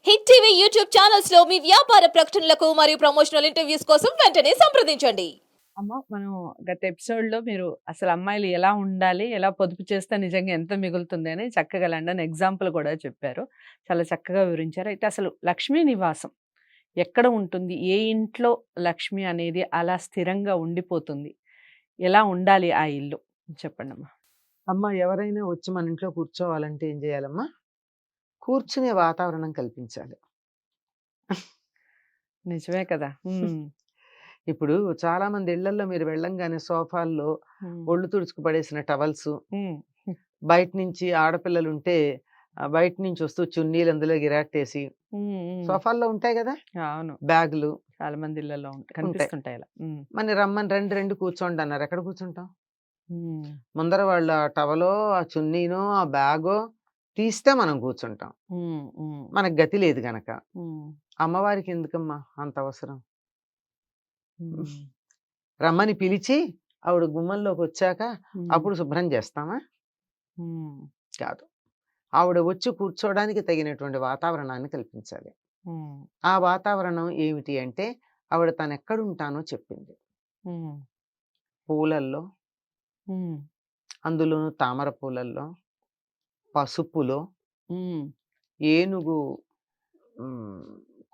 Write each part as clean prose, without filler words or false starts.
Hit TV YouTube channels లో మీ వ్యాపార ప్రకటనలకు మరియు ప్రమోషనల్ ఇంటర్వ్యూస్ కోసం వెంటనే సంప్రదించండి. అమ్మ, మనం గత ఎపిసోడ్‌లో మీరు అసలు అమ్మాయిలు ఎలా ఉండాలి? ఎలా పొదుపు చేస్తే నిజంగా ఎంత మిగులుతుంది అని చక్కగా లండన్ ఎగ్జాంపుల్ కూడా చెప్పారు. చాలా చక్కగా వివరించారు. అయితే అసలు లక్ష్మీ నివాసం ఎక్కడ ఉంటుంది? ఏ ఇంట్లో లక్ష్మి అనేది అలా స్థిరంగా ఉండిపోతుంది? ఎలా ఉండాలి ఆ ఇల్లు? చెప్పండమ్మా. అమ్మ ఎవరైనా వచ్చి మన ఇంట్లో కూర్చోవాలంటే ఏం చేయాలమ్మా? కూర్చునే వాతావరణం కల్పించాలి. నిజమే కదా! హ్మ్. ఇప్పుడు చాలా మంది ఇళ్లల్లో మీరు వెళ్ళంగానే సోఫాల్లో హ్మ్. ఒళ్ళు తుడుచుకు పడేసిన టవల్స్, హ్మ్. బయట నుంచి ఆడపిల్లలుంటే బయట నుంచి వస్తూ చున్నీలు అందులో గిరాట్టేసి హ్మ్. హ్మ్. సోఫాల్లో ఉంటాయి కదా! అవును. బ్యాగులు చాలా మంది ఇళ్లలో ఉంటాయి. కనిపిస్తుంటాయి అలా. హ్మ్. మన రమ్మని రండి రండి కూర్చోండి అన్నారు. ఎక్కడ కూర్చుంటాం? హ్మ్. ముందర వాళ్ళు ఆ టవలో, ఆ చున్నీనో, ఆ బ్యాగో తీస్తే మనం కూర్చుంటాం. హ్మ్. హ్మ్. మనకు గతి లేదు గనక. హ్మ్. అమ్మవారికి ఎందుకమ్మా అంత అవసరం? హ్మ్. రమ్మని పిలిచి ఆవిడ గుమ్మంలోకొచ్చాక హ్మ్. అప్పుడు శుభ్రం చేస్తామా? హ్మ్. కాదు. ఆవిడ వచ్చి కూర్చోవడానికి తగినటువంటి వాతావరణాన్ని కల్పించాలి. హ్మ్. ఆ వాతావరణం ఏమిటి అంటే ఆవిడ తనెక్కడుంటానో చెప్పింది. హ్మ్. పూలల్లో, హ్మ్. అందులోను తామర పూలల్లో, పసుపులో, హ్మ్. ఏనుగు హ్మ్,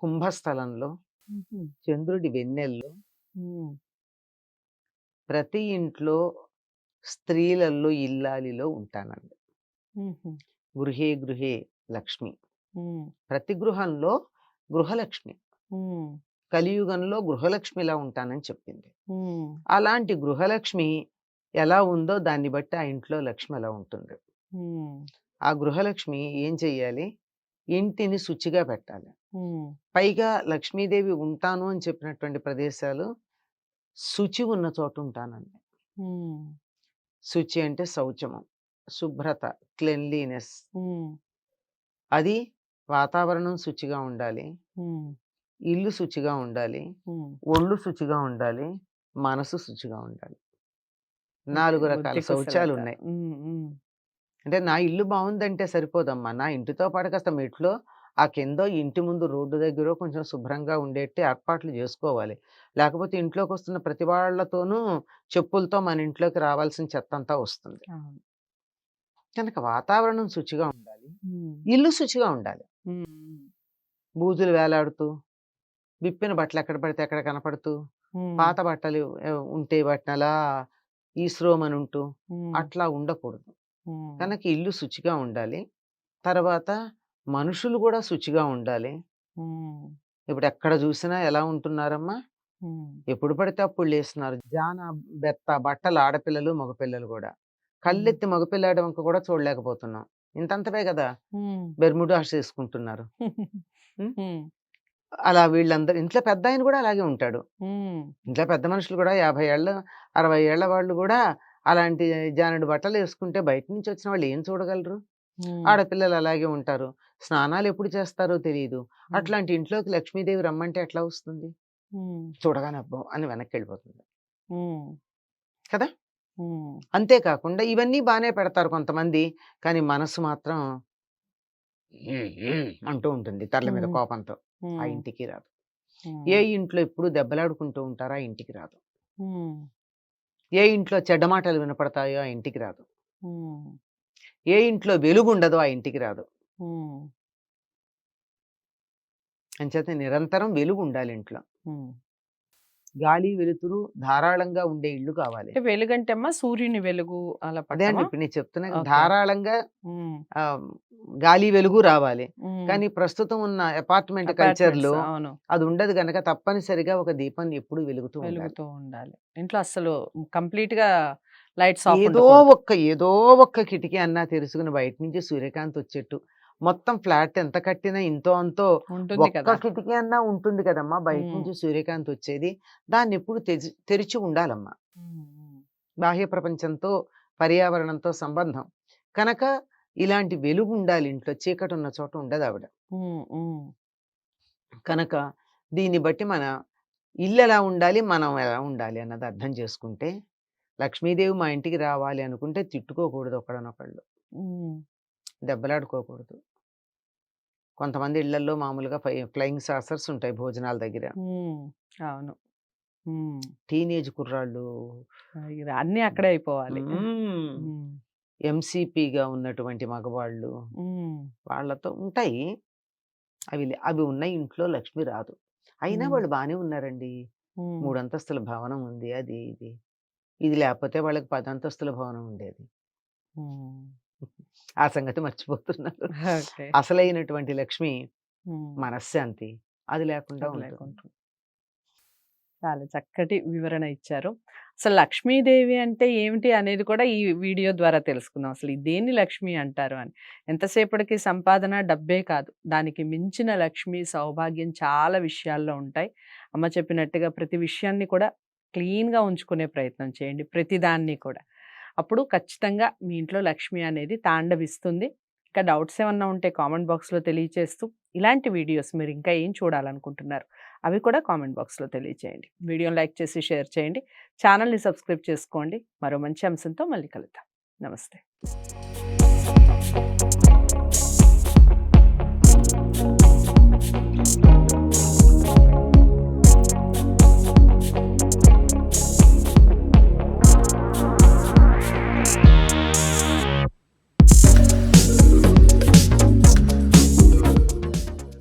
కుంభస్థలంలో, హుహు. చంద్రుడి వెన్నెల్లో, హ్మ్. ప్రతి ఇంట్లో స్త్రీలల్లో ఇల్లాలిలో ఉంటానండి. హుహు. గృహే గృహే లక్ష్మి. హ్మ్. ప్రతి గృహంలో గృహలక్ష్మి. హ్మ్. కలియుగంలో గృహలక్ష్మిలా ఉంటానని చెప్పింది. హ్మ్. అలాంటి గృహలక్ష్మి ఎలా ఉందో దాన్ని బట్టి ఆ ఇంట్లో లక్ష్మి అలా ఉంటుంది. హ్మ్. ఆ గృహలక్ష్మి ఏం చెయ్యాలి? ఇంటిని శుచిగా పెట్టాలి. హ్మ్. పైగా లక్ష్మీదేవి ఉంటాను అని చెప్పినటువంటి ప్రదేశాలు శుచి ఉన్న చోట ఉంటానండి. హ్మ్. శుచి అంటే శౌచము, శుభ్రత, క్లెన్లీనెస్. హ్మ్. అది వాతావరణం శుచిగా ఉండాలి. హ్మ్. ఇల్లు శుచిగా ఉండాలి. హ్మ్. ఒళ్ళు శుచిగా ఉండాలి. మనసు శుచిగా ఉండాలి. ఓకే. 4 రకాల బుద్ధి కుశలత. శౌచాలున్నాయి. హ్మ్. హ్మ్. అంటే నా ఇల్లు బావుందంటే సరిపోదమ్మా. నా ఇంటితో పాటు కాస్త మెట్లో ఆ కిందో ఇంటి ముందు రోడ్డు దగ్గరో కొంచెం శుభ్రంగా ఉండేట్టు ఏర్పాట్లు జేసుకోవాలి. లేకపోతే ఇంట్లోకొస్తున్న ప్రతి వాళ్ళతోనూ చెప్పులతో మన ఇంట్లోకి రావాల్సిన చెత్తంతా వస్తుంది. అవును. కనుక వాతావరణం శుచిగా ఉండాలి. హ్మ్. ఇల్లు శుచిగా ఉండాలి. హ్మ్. హ్మ్. బూజులు వేలాడుతూ, విప్పిన బట్టలు ఎక్కడ పడితే అక్కడ కనపడుతూ, హ్మ్. పాత బట్టలు ఉంటే వాటినలా ఈస్రోమనుంటూ హ్మ్. అట్లా ఉండకూడదు. హ్మ్. కనుక ఇల్లు శుచిగా ఉండాలి. తర్వాత మనుషులు గూడా శుచిగా ఉండాలి. హ్మ్. ఇప్పుడెక్కడ జూసినా ఎలా ఉంటున్నారమ్మా? హ్మ్. ఎప్పుడు పడితే అప్పుడు లేస్తున్నారు. బెత్త బట్టలు ఆడపిల్లలు, మగపిల్లలు గూడా. హ్మ్. కళ్ళెత్తి మగపిల్లాడి వంక కూడా చూడలేకపోతున్నాం. ఇంతంతవే గదా! హ్మ్. బెర్ముడాస్ యేసుకుంటున్నారు. హ్మ్. హ్మ్. అలా వీళ్ళందరూ ఇంట్లో పెద్దాయన గూడా అలాగే ఉంటాడు. హ్మ్. ఇంట్లో పెద్ద మనుషులు గూడా 50 ఏళ్ళ, 60 ఏళ్ల వాళ్ళు గూడా అలాంటి జానెడు బట్టలేసుకుంటే బయట నుంచి వచ్చిన వాళ్ళు ఏం చూడగలరు? హ్మ్. ఆడపిల్లలు అలాగే ఉంటారు. స్నానాలెప్పుడు చేస్తారో తెలీదు. హ్మ్. అట్లాంటి ఇంట్లోకి లక్ష్మీదేవి రమ్మంటే ఎట్లా వస్తుంది? హ్మ్. చూడగానే అబ్బో! అని వెనక్కెళ్ళిపోతుంది. హ్మ్. కదా! హ్మ్. అంతే కాకుండా ఇవన్నీ బానే పెడతారు కొంతమంది. కానీ మనసు మాత్రం అంటూ ఉంటుంది తర్ల మీద హ్మ్. కోపంతో. ఆ హ్మ్. ఇంటికి రాదు. హ్మ్. ఏ ఇంట్లో ఎప్పుడు దెబ్బలాడుకుంటూ ఉంటారో ఆ ఇంటికి రాదు. హ్మ్. ఏ ఇంట్లో చెడ్డ మాటలు వినపడతాయో ఆ ఇంటికి రాదు. హ్మ్. ఏ ఇంట్లో వెలుగుండదో ఆ ఇంటికి రాదు. హ్మ్. అంచేత నిరంతరం వెలుగుండాలి ఇంట్లో. హ్మ్. గాలి, వెలుతురు ధారాళంగా ఉండే ఇల్లు కావాలి. అంటే వెలుగంటే అమ్మా సూర్యుని వెలుగు అలా అదే అండి పట్టమా? ఇప్పుడు నేను చెప్తున్నా ఓకే. ధారాళంగా హ్మ్. ఆహ్, గాలి, వెలుగు రావాలి. హ్మ్. కానీ ప్రస్తుతం ఉన్న అపార్ట్‌మెంట్ అపార్ట్‌మెంట్స్ కల్చర్‌లో అవును. అది ఉండదు గనక తప్పనిసరిగా ఒక దీపం ఎప్పుడూ వెలుగుతూ ఉండాలి. వెలుగుతూ ఉండాలి. ఇంట్లో అస్సలు కంప్లీట్‌గా లైట్స్ ఆఫ్ ఏదో ఉండకూడదు. ఏదో ఒక్క కిటికీ అన్నా తెరుచుకుని బయట నుంచి సూర్యకాంతి వచ్చేట్టు. మొత్తం ఫ్లాట్ ఎంత కట్టినా ఇంతో అంతో ఉంటుంది ఒక్క కదా! కిటికీ అన్నా ఉంటుంది కదమ్మా! బయట హ్మ్. నుంచి సూర్యకాంతి వచ్చేది. దాన్నెప్పుడు తెరిచి ఉండాలమ్మా. హ్మ్. హ్మ్. బాహ్య ప్రపంచంతో, పర్యావరణంతో సంబంధం. కనుక ఇలాంటి వెలుగుండాలి ఇంట్లో. చీకటున్న చోట ఉండదావిడ. హ్మ్. హ్మ్. కనుక దీన్ని బట్టి మన ఇల్లెలా ఉండాలి, మనం ఎలా ఉండాలి అన్నది అర్థం చేసుకుంటే, లక్ష్మీదేవి మా ఇంటికి రావాలి అనుకుంటే తిట్టుకోకూడదు ఒకళ్ళనొకళ్ళు. హ్మ్. దెబ్బలాడుకోకూడదు. కొంతమంది ఇళ్లల్లో మామూలుగా ఫ్లయింగ్ సాసర్స్ ఉంటాయి భోజనాల దగ్గర. అవును. హ్మ్. టీనేజ్ కుర్రాళ్ళు ఇది అన్నీ అక్కడే అయిపోవాలి. హ్మ్. హ్మ్. ఎంసీపీగా ఉన్నటువంటి మగవాళ్ళు హ్మ్. వాళ్ళతో ఉంటాయి. అవి ఉన్న ఇంట్లో లక్ష్మి రాదు. అయినా హ్మ్. వాళ్ళు బానే ఉన్నారండి. హ్మ్. 3 అంతస్తుల భవనం ఉంది. అది ఇది. ఇది లేకపోతే వాళ్ళకి 10 అంతస్తుల భవనం ఉండేది. హ్మ్. ఆ సంగతి మర్చిపోతున్నారు. ఓకే. అసలైనటువంటి లక్ష్మి హ్మ్. మనశ్శాంతి. అది లేకుండా అది ఉంటుంది. లేకుండా. చాలా చక్కటి వివరణ ఇచ్చారు. అసలు లక్ష్మీదేవి అంటే ఏమిటి అనేది కూడా ఈ వీడియో ద్వారా తెలుసుకుందాం. అసలు ఈ దేన్ని లక్ష్మి అంటారు అని. ఎంతసేపటికి సంపాదన డబ్బే కాదు. దానికి మించిన లక్ష్మి, సౌభాగ్యం చాలా విషయాల్లో ఉంటాయి. అమ్మ చెప్పినట్టుగా ప్రతి విషయాన్ని కూడా క్లీన్‌గా ఉంచుకునే ప్రయత్నం చేయండి. ప్రతిదాన్ని కూడా. అప్పుడు ఖచ్చితంగా మీ ఇంట్లో లక్ష్మి అనేది తాండవిస్తుంది. ఇంకా డౌట్స్ ఏమన్నా ఉంటే కామెంట్ బాక్స్‌లో తెలియచేస్తూ, ఇలాంటి వీడియోస్ మీరు ఇంకా ఏం చూడాలనుకుంటున్నారు? అవి కూడా కామెంట్ బాక్స్‌లో తెలియచేయండి. వీడియోని లైక్ చేసి షేర్ చేయండి. ఛానల్‌ని సబ్స్క్రైబ్ చేసుకోండి. మరో మంచి అంశంతో మళ్ళీ కలుద్దాం. నమస్తే.